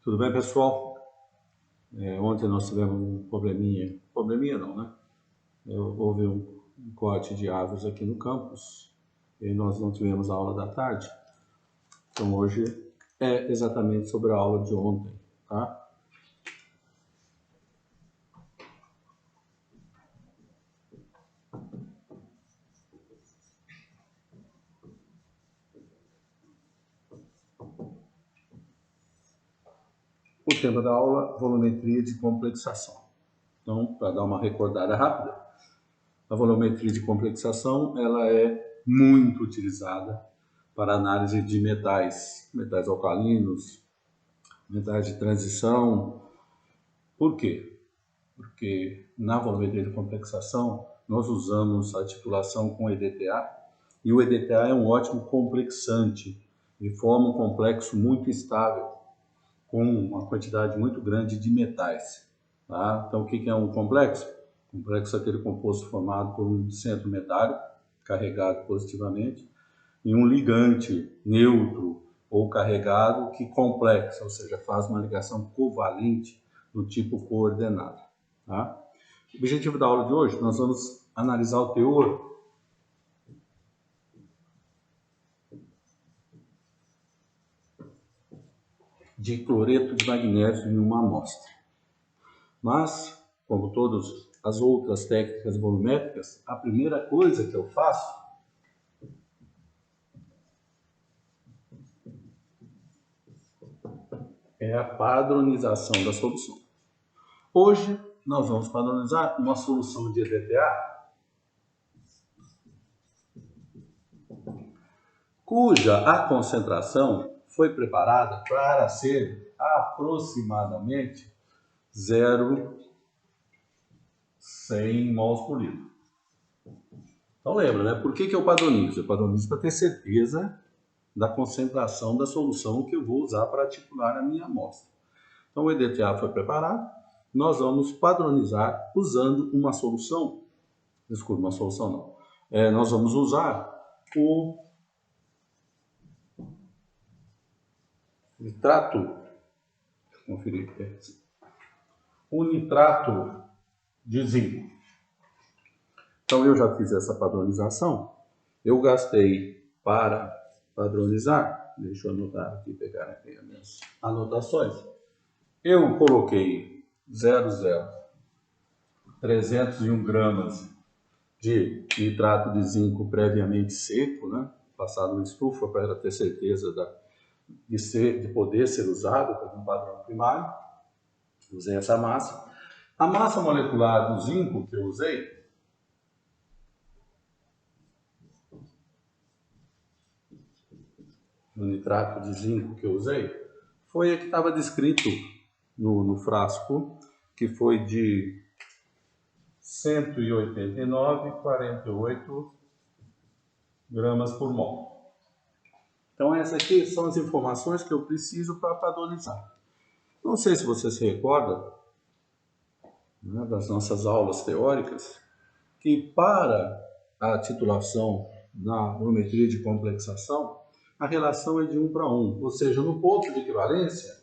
Tudo bem, pessoal? Ontem nós tivemos um probleminha não, né? Houve um corte de árvores aqui no campus e nós não tivemos a aula da tarde. Então hoje é exatamente sobre a aula de ontem, tá? O tema da aula, volumetria de complexação. Então, para dar uma recordada rápida, a volumetria de complexação ela é muito utilizada para análise de metais alcalinos, metais de transição. Por quê? Porque na volumetria de complexação nós usamos a titulação com EDTA e o EDTA é um ótimo complexante e forma um complexo muito estável com uma quantidade muito grande de metais. Tá? Então, o que é um complexo? Complexo é aquele composto formado por um centro metálico carregado positivamente e um ligante neutro ou carregado que complexa, ou seja, faz uma ligação covalente do tipo coordenado. Tá? O objetivo da aula de hoje, nós vamos analisar o teor de cloreto de magnésio em uma amostra. Mas, como todas as outras técnicas volumétricas, a primeira coisa que eu faço é a padronização da solução. Hoje, nós vamos padronizar uma solução de EDTA cuja a concentração foi preparada para ser aproximadamente 0,100 mols por litro. Então lembra, né? Por que eu padronizo? Eu padronizo para ter certeza da concentração da solução que eu vou usar para titular a minha amostra. Então o EDTA foi preparado, nós vamos padronizar usando uma solução, desculpa, uma solução não, nós vamos usar o nitrato, conferir, o nitrato de zinco. Então eu já fiz essa padronização, eu gastei para padronizar, deixa eu anotar aqui, pegar aqui as minhas anotações, eu coloquei 0,301 gramas de nitrato de zinco previamente seco, né? Passado na estufa para ter certeza de poder ser usado como um padrão primário. Usei essa massa. A massa molecular do zinco que eu usei no nitrato de zinco que eu usei foi a que estava descrito no frasco, que foi de 189,48 gramas por mol. Então essas aqui são as informações que eu preciso para padronizar. Não sei se você se recorda, né, das nossas aulas teóricas, que para a titulação na volumetria de complexação, a relação é de 1 para 1, ou seja, no ponto de equivalência,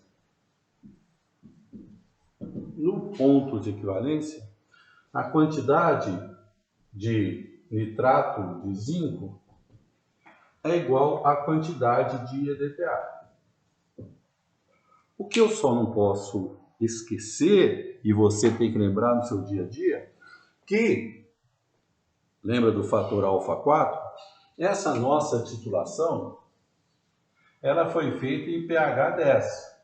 a quantidade de nitrato de zinco é igual à quantidade de EDTA. O que eu só não posso esquecer, e você tem que lembrar no seu dia a dia, que, lembra do fator alfa 4? Essa nossa titulação, ela foi feita em pH 10.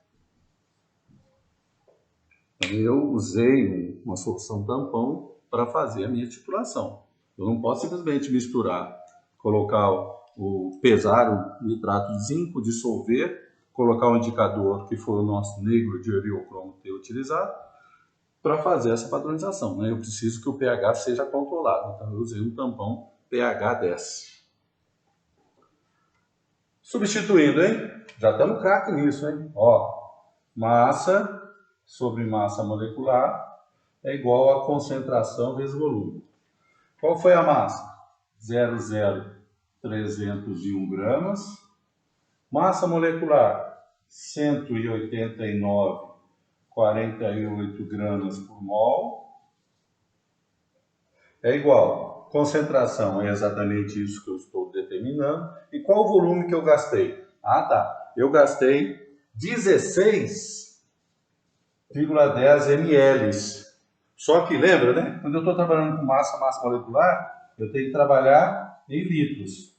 Eu usei uma solução tampão para fazer a minha titulação. Eu não posso simplesmente misturar, pesar o nitrato de zinco, dissolver, colocar um indicador que foi o nosso negro de eriocromo ter utilizado para fazer essa padronização, né? Eu preciso que o pH seja controlado, então eu usei um tampão pH 10. Substituindo, hein? Já estamos craque nisso, hein? Ó, massa sobre massa molecular é igual a concentração vezes volume. Qual foi a massa? 0,0301 gramas. Massa molecular, 189,48 gramas por mol é igual. Concentração é exatamente isso que eu estou determinando. E qual o volume que eu gastei? Ah, tá. Eu gastei 16,10 ml. Só que lembra, né? Quando eu estou trabalhando com massa molecular, eu tenho que trabalhar em litros.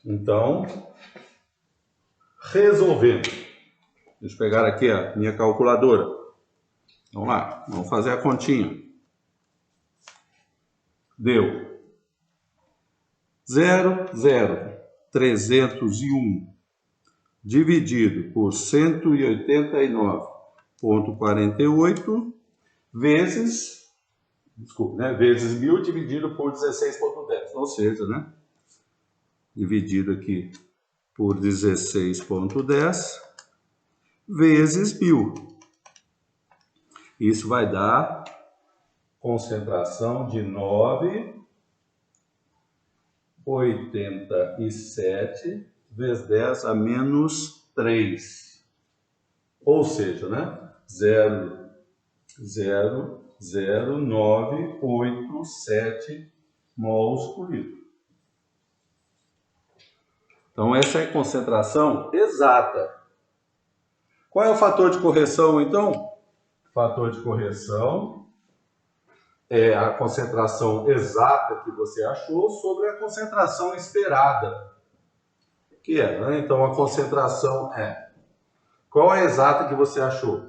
Então, resolvendo. Deixa eu pegar aqui a minha calculadora. Vamos lá, vamos fazer a continha. Deu 0,0301 dividido por 189,48 vezes, desculpa, né, vezes 1000 dividido por 16,10, ou seja, né, dividido aqui por 16,10 vezes 1000. Isso vai dar concentração de 9,87 vezes 10 a menos 3. Ou seja, né? 0,00987 mols por litro. Então, essa é a concentração exata. Qual é o fator de correção, então? O fator de correção é a concentração exata que você achou sobre a concentração esperada. Que é, né? Então, a concentração é... Qual é a exata que você achou?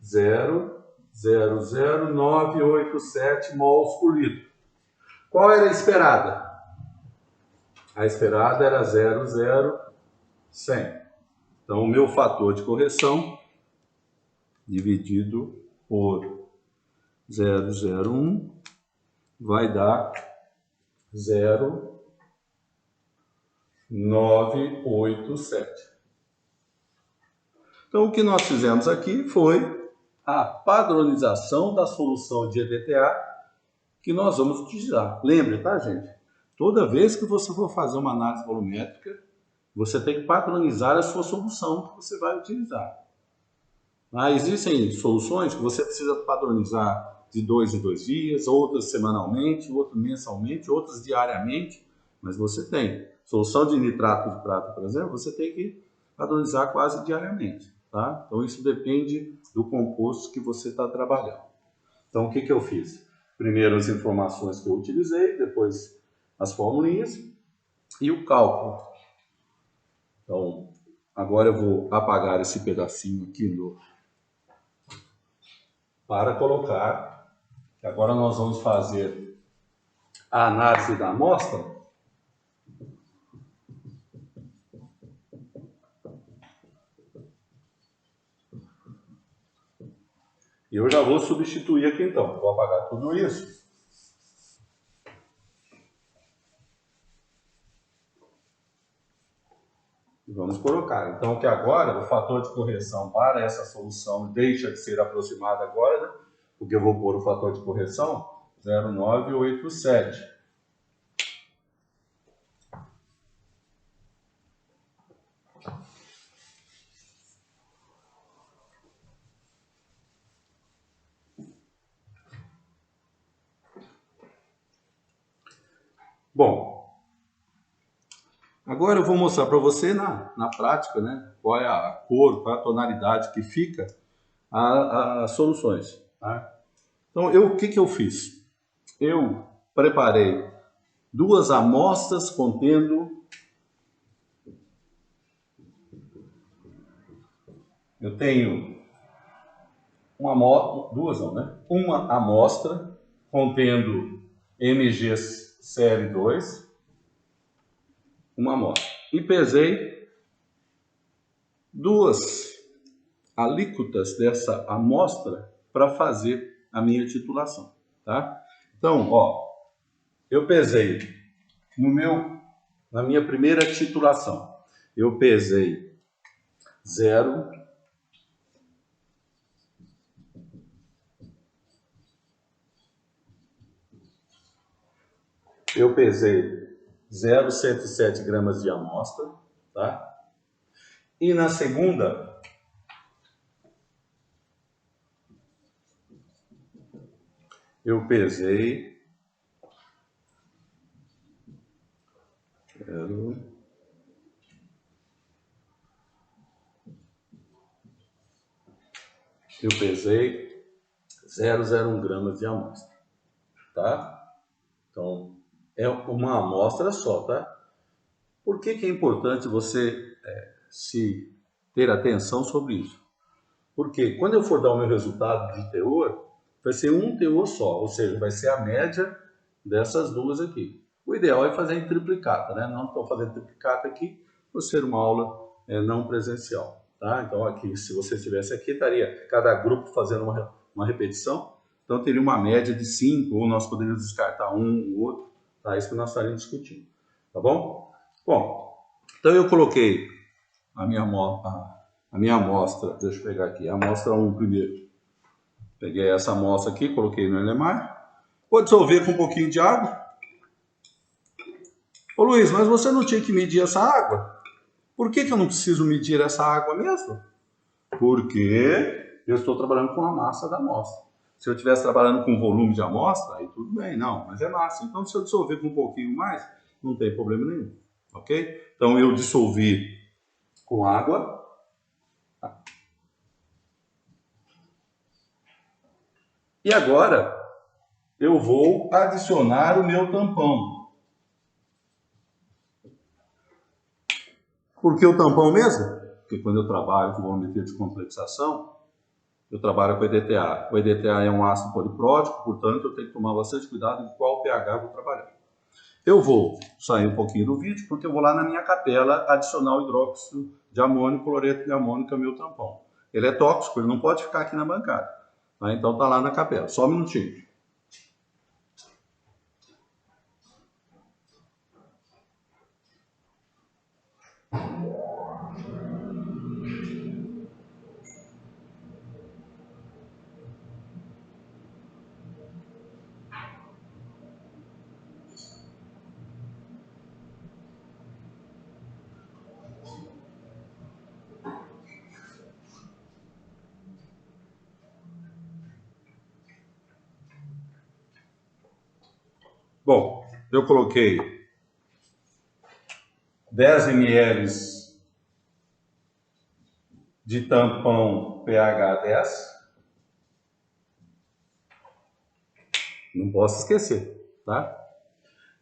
0,00987 mols por litro. Qual era a esperada? A esperada era 0,0100. Então, o meu fator de correção dividido por 0,01 vai dar 0,987. Então, o que nós fizemos aqui foi a padronização da solução de EDTA que nós vamos utilizar. Lembre, tá, gente? Toda vez que você for fazer uma análise volumétrica, você tem que padronizar a sua solução que você vai utilizar. Existem soluções que você precisa padronizar de 2 em 2 dias, outras semanalmente, outras mensalmente, outras diariamente, mas você tem. Solução de nitrato de prata, por exemplo, você tem que padronizar quase diariamente. Tá? Então, isso depende do composto que você está trabalhando. Então, o que eu fiz? Primeiro, as informações que eu utilizei, depois as formulinhas e o cálculo. Então, agora eu vou apagar esse pedacinho aqui para colocar. Agora nós vamos fazer a análise da amostra. E eu já vou substituir aqui então. Vou apagar tudo isso. E vamos colocar. Então que agora o fator de correção para essa solução deixa de ser aproximado agora, né? Porque eu vou pôr o fator de correção 0,987. Bom, agora eu vou mostrar para você na prática, né, qual é a cor, qual é a tonalidade que fica as soluções. Tá? Então, o que eu fiz? Eu preparei 2 amostras contendo... Eu tenho uma amostra contendo MG série 2, uma amostra. E pesei 2 alíquotas dessa amostra para fazer a minha titulação, tá? Então, ó, eu pesei na minha primeira titulação, eu pesei 0, eu pesei 0,107 gramas de amostra, tá? E na segunda, eu pesei 0,01 gramas de amostra, tá? Então, é uma amostra só, tá? Por que que é importante você se ter atenção sobre isso? Porque quando eu for dar o meu resultado de teor, vai ser um teor só, ou seja, vai ser a média dessas duas aqui. O ideal é fazer em triplicata, né? Não estou fazendo triplicata aqui por ser uma aula não presencial, tá? Então aqui, se você estivesse aqui, estaria cada grupo fazendo uma repetição, então teria uma média de 5, ou nós poderíamos descartar um ou outro, tá? Isso que nós estaríamos discutindo, tá bom? Bom, então eu coloquei a minha amostra, deixa eu pegar aqui, a amostra 1 primeiro. Peguei essa amostra aqui, coloquei no LMAR. Vou dissolver com um pouquinho de água. Ô Luiz, mas você não tinha que medir essa água? Por que que eu não preciso medir essa água mesmo? Porque eu estou trabalhando com a massa da amostra. Se eu estivesse trabalhando com volume de amostra, aí tudo bem, não, mas é massa. Então, se eu dissolver com um pouquinho mais, não tem problema nenhum, ok? Então, eu dissolvi com água. E agora, eu vou adicionar o meu tampão. Por que o tampão mesmo? Porque quando eu trabalho com volumetria de complexação, eu trabalho com EDTA. O EDTA é um ácido poliprótico, portanto, eu tenho que tomar bastante cuidado em qual pH eu vou trabalhar. Eu vou sair um pouquinho do vídeo, porque eu vou lá na minha capela adicionar o hidróxido de amônio, cloreto de amônio, que é o meu tampão. Ele é tóxico, ele não pode ficar aqui na bancada. Tá? Então tá lá na capela. Só um minutinho. Bom, eu coloquei 10 ml de tampão pH 10. Não posso esquecer, tá?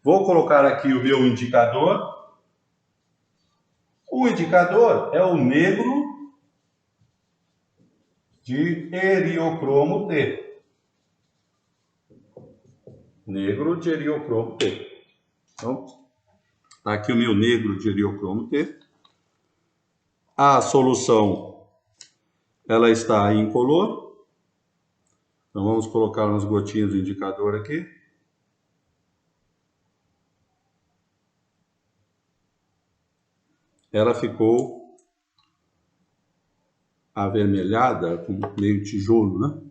Vou colocar aqui o meu indicador. O indicador é o negro de eriocromo T. Negro de eriocromo T. Então, tá aqui o meu negro de eriocromo T. A solução, ela está incolor. Então, vamos colocar umas gotinhas do indicador aqui. Ela ficou avermelhada, com meio tijolo, né?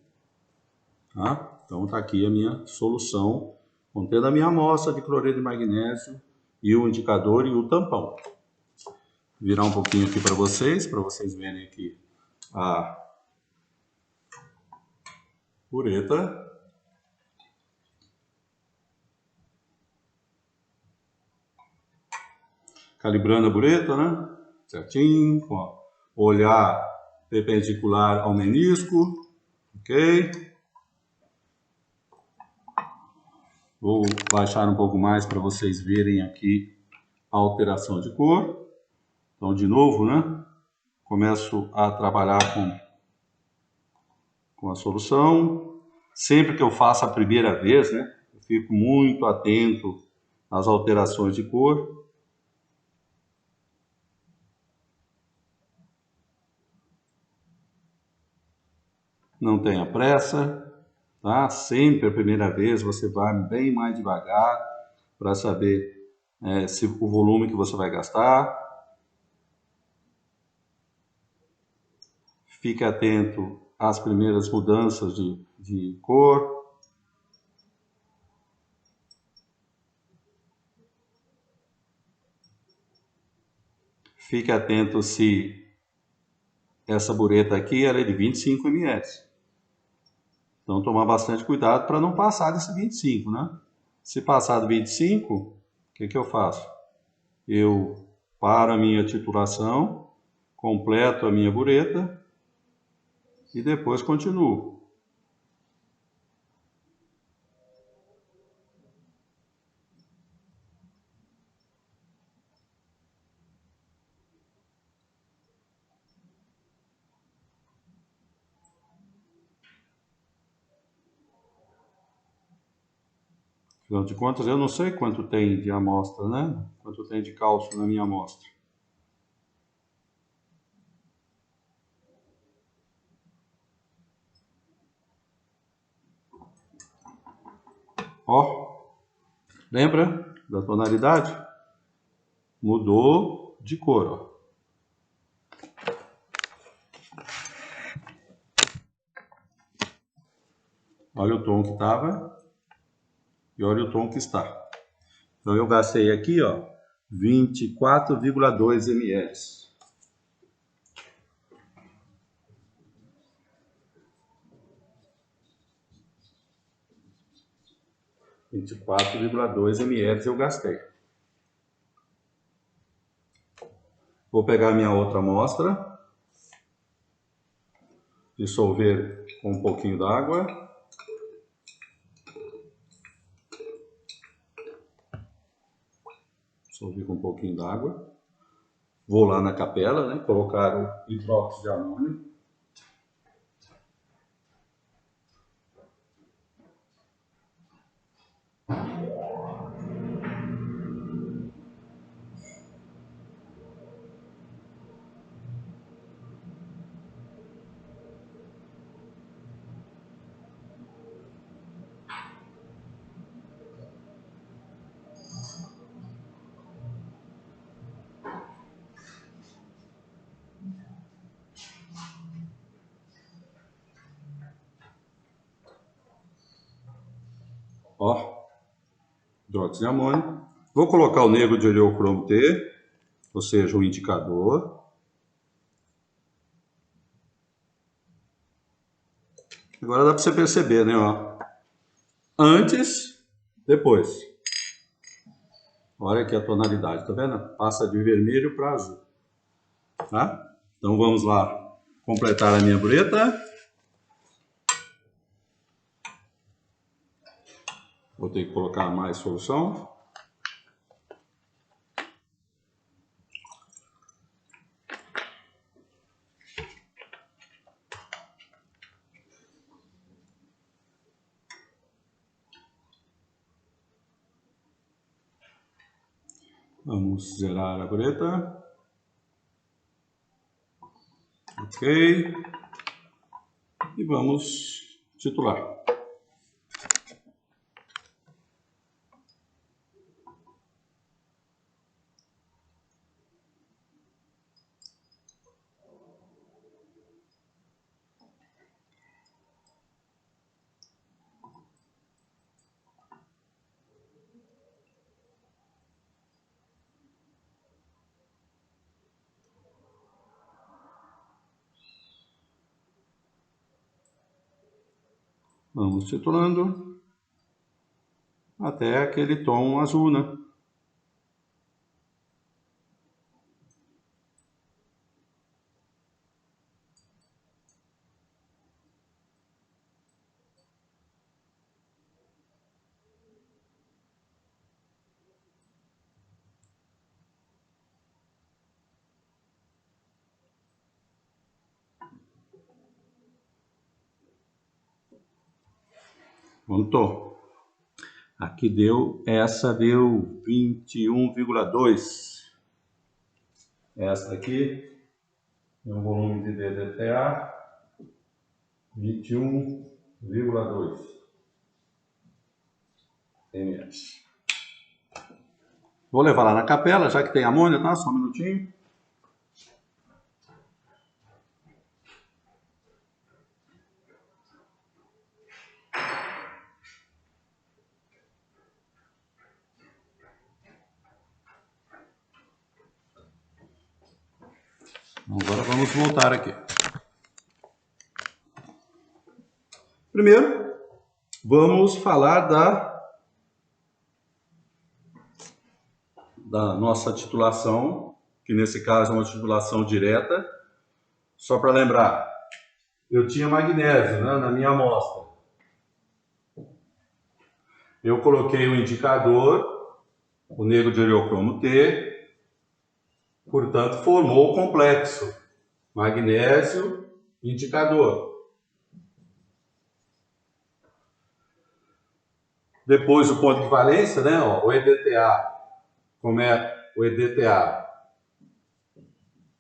Tá? Então, tá aqui a minha solução, contendo a minha amostra de cloreto de magnésio e o indicador e o tampão. Vou virar um pouquinho aqui para vocês verem aqui a bureta. Calibrando a bureta, né? Certinho, com o olhar perpendicular ao menisco, ok? Vou baixar um pouco mais para vocês verem aqui a alteração de cor. Então, de novo, né? Começo a trabalhar com a solução. Sempre que eu faço a primeira vez, né? Eu fico muito atento às alterações de cor. Não tenha pressa, tá? Sempre a primeira vez você vai bem mais devagar para saber se o volume que você vai gastar. Fique atento às primeiras mudanças de cor. Fique atento se essa bureta aqui ela é de 25 ml. Então, tomar bastante cuidado para não passar desse 25, né? Se passar do 25, o que eu faço? Eu paro a minha titulação, completo a minha bureta e depois continuo. Afinal de contas, eu não sei quanto tem de amostra, né? Quanto tem de cálcio na minha amostra. Ó, lembra da tonalidade? Mudou de cor, ó. Olha o tom que estava e olha o tom que está. Então eu gastei aqui, ó, 24,2 ml. 24,2 ml eu gastei. Vou pegar minha outra amostra, dissolver com um pouquinho d'água. Dissolver com um pouquinho d'água. Vou lá na capela, né, colocar o hidróxido de amônio. Ó, hidróxido de amônio. Vou colocar o negro de oleocromo T, ou seja, o indicador. Agora dá para você perceber, né? Ó. Antes, depois. Olha aqui a tonalidade, tá vendo? Passa de vermelho para azul. Tá? Então vamos lá completar a minha bureta. Vou ter que colocar mais solução. Vamos zerar a bureta. Ok. E vamos titular. Vamos titulando até aquele tom azul, né? Pronto. Aqui deu, essa deu 21,2. Essa aqui é um volume de DDTA 21,2 ml. Vou levar lá na capela, já que tem amônia, tá? Só um minutinho. Agora vamos voltar aqui. Primeiro, vamos falar da nossa titulação, que nesse caso é uma titulação direta. Só para lembrar, eu tinha magnésio, né, na minha amostra. Eu coloquei o indicador, o negro de oleocromo T, portanto formou o complexo magnésio indicador. Depois o ponto de valência, né, ó, o EDTA, como é o EDTA,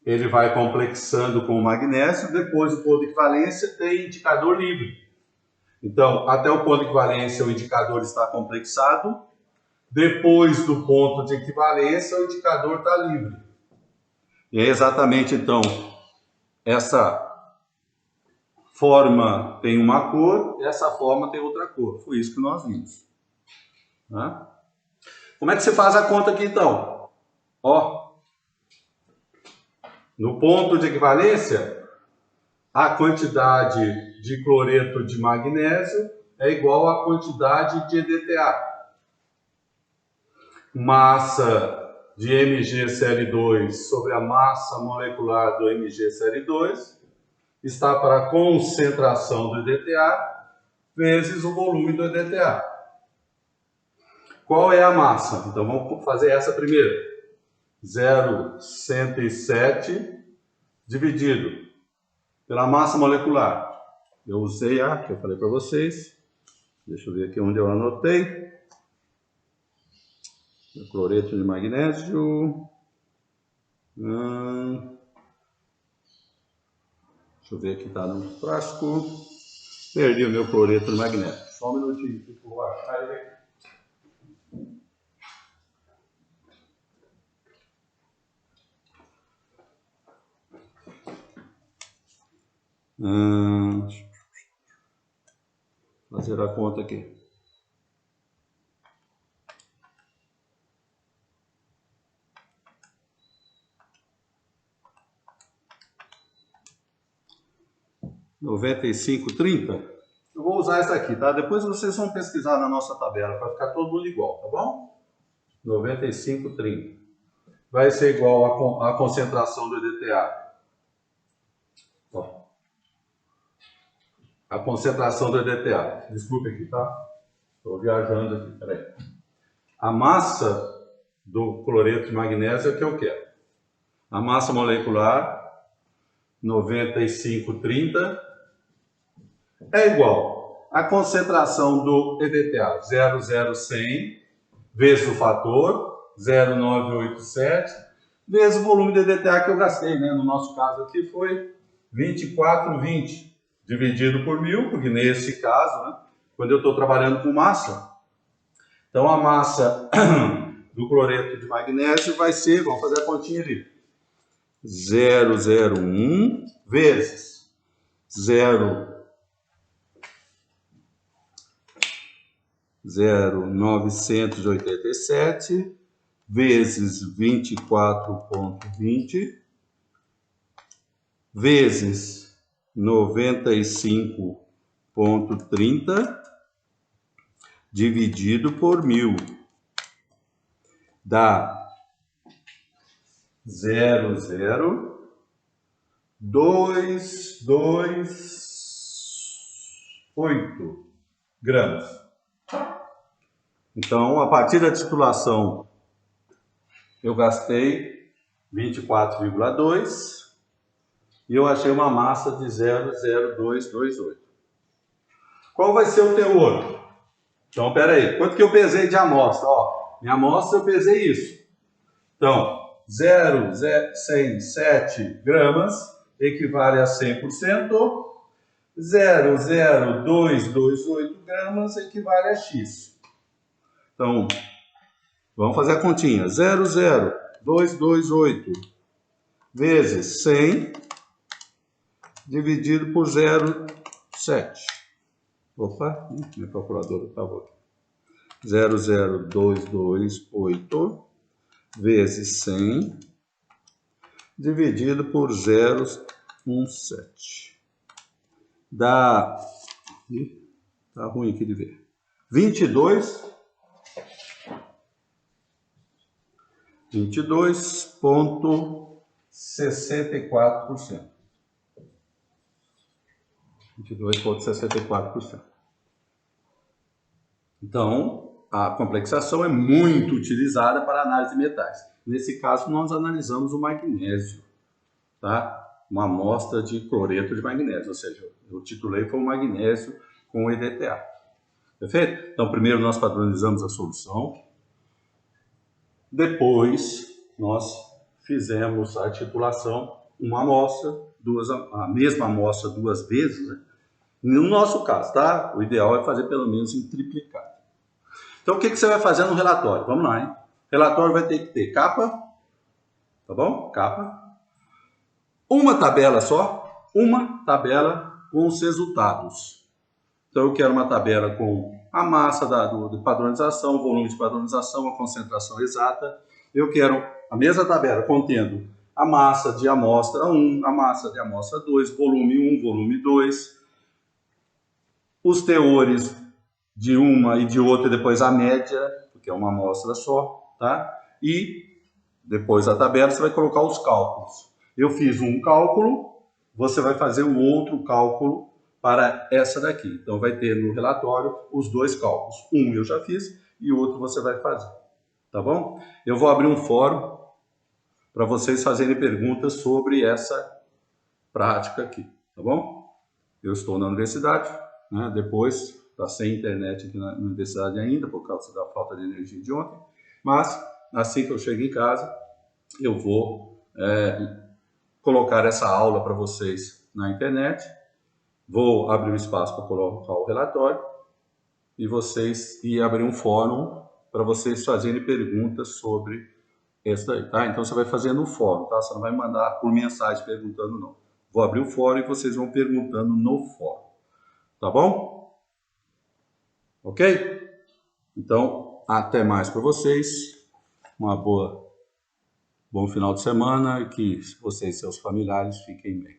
ele vai complexando com o magnésio. Depois do ponto de equivalência tem indicador livre. Então, até o ponto de equivalência o indicador está complexado. Depois do ponto de equivalência o indicador está livre. E é exatamente, então, essa forma tem uma cor, essa forma tem outra cor. Foi isso que nós vimos. Tá? Como é que você faz a conta aqui, então? Ó, no ponto de equivalência, a quantidade de cloreto de magnésio é igual à quantidade de EDTA. Massa de MgCl2 sobre a massa molecular do MgCl2 está para a concentração do EDTA vezes o volume do EDTA. Qual é a massa? Então vamos fazer essa primeiro. 0,107 dividido pela massa molecular. Eu usei a que eu falei para vocês. Deixa eu ver aqui onde eu anotei. O cloreto de magnésio. Deixa eu ver aqui, está no frasco. Perdi o meu cloreto de magnésio. Só um minutinho que eu vou achar ele aqui. Fazer a conta aqui. (95,30). Eu vou usar essa aqui, tá? Depois vocês vão pesquisar na nossa tabela para ficar todo mundo igual, tá bom? 95,30. Vai ser igual à concentração do EDTA. Ó. A concentração do EDTA. Desculpe aqui, tá? Estou viajando aqui, peraí. A massa do cloreto de magnésio é o que eu quero. A massa molecular, 95,30, é igual à concentração do EDTA, 0,0100, vezes o fator, 0,987, vezes o volume do EDTA que eu gastei, né? No nosso caso aqui foi 24,20, dividido por 1000, porque nesse caso, né, quando eu estou trabalhando com massa, então a massa do cloreto de magnésio vai ser, vamos fazer a continha ali, 0,01 vezes 0,987 vezes 24,20 vezes 95,30 dividido por 1000 dá 0,0228 gramas. Então, a partir da titulação, eu gastei 24,2 e eu achei uma massa de 0,0228. Qual vai ser o teor? Então, peraí, quanto que eu pesei de amostra? Ó, minha amostra eu pesei isso. Então, 0,107 gramas equivale a 100%. 0,0228 gramas equivale a X. Então, vamos fazer a continha. 0,0228 vezes 100 dividido por 0,7. Opa, minha calculadora estava aqui. 0,0228 vezes 100 dividido por 0,17. Dá Tá ruim aqui de ver. 22,64%. 22,64%. Então, a complexação é muito utilizada para análise de metais. Nesse caso, nós analisamos o magnésio, tá? Uma amostra de cloreto de magnésio, ou seja, eu titulei foi o magnésio com EDTA. Perfeito? Então, primeiro nós padronizamos a solução. Depois, nós fizemos a titulação, uma amostra, a mesma amostra duas vezes, né? No nosso caso, tá? O ideal é fazer pelo menos em triplicado. Então, o que você vai fazer no relatório? Vamos lá, hein? O relatório vai ter que ter capa, tá bom? Capa. Uma tabela só, uma tabela com os resultados. Então, eu quero uma tabela com a massa de padronização, o volume de padronização, a concentração exata. Eu quero a mesma tabela contendo a massa de amostra 1, a massa de amostra 2, volume 1, volume 2, os teores de uma e de outra, e depois a média, porque é uma amostra só, tá? E depois a tabela você vai colocar os cálculos. Eu fiz um cálculo, você vai fazer um outro cálculo para essa daqui. Então vai ter no relatório os dois cálculos. Um eu já fiz e o outro você vai fazer. Tá bom? Eu vou abrir um fórum para vocês fazerem perguntas sobre essa prática aqui. Tá bom? Eu estou na universidade, né? Depois está sem internet aqui na universidade ainda, por causa da falta de energia de ontem. Mas assim que eu chego em casa, eu vou colocar essa aula para vocês na internet. Vou abrir um espaço para colocar o relatório e abrir um fórum para vocês fazerem perguntas sobre isso daí, tá? Então você vai fazer no fórum, tá? Você não vai mandar por mensagem perguntando, não. Vou abrir o fórum e vocês vão perguntando no fórum, tá bom? Ok? Então, até mais para vocês. Bom final de semana e que vocês e seus familiares fiquem bem.